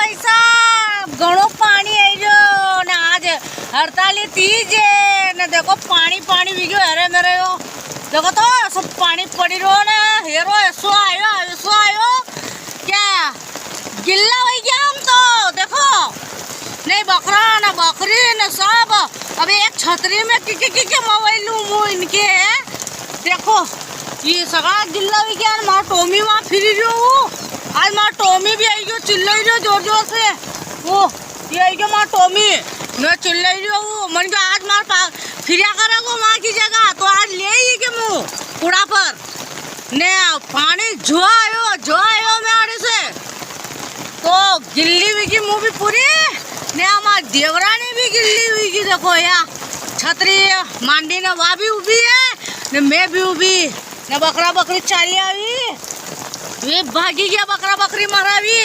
ભાઈ સાहब घणो पानी आई जो ने आज हड़ताली तीज है ने देखो पानी पानी भी गयो अरे मेरे यो देखो तो सब पानी पड़ी रो ने हेरो ऐसो आयो क्या गिल्ला हो गया हम तो देखो नहीं बकरा ना बकरी ना सब अभी एक छतरी में के मोबाइल लूँ इनके देखो ये सगळा गिल्ला हो गया मार टोमी वहाँ फिरी रही हूँ आज मार टोमी भी आई गयो चिल्लाई रही जोर जोर से वो ये आई गयो मार टोमी मैं चिल्लाई रही हूँ मन के आज मार फिरिया करेगो माँ की जगह तो आज ले ही के मुँह कूड़ा पर ने पानी जो आयो मैं आड़े से तो गिल्ली हुई की मुँह भी पूरी ने हमारी देवरानी भी गिल्ली हुई की देखो या छतरी मांडी ने वहाँ भी उभी है ने मैं भी उभी ने बकरा बकरी चाली आई ये भागी गया बकरा बकरी मारा भी।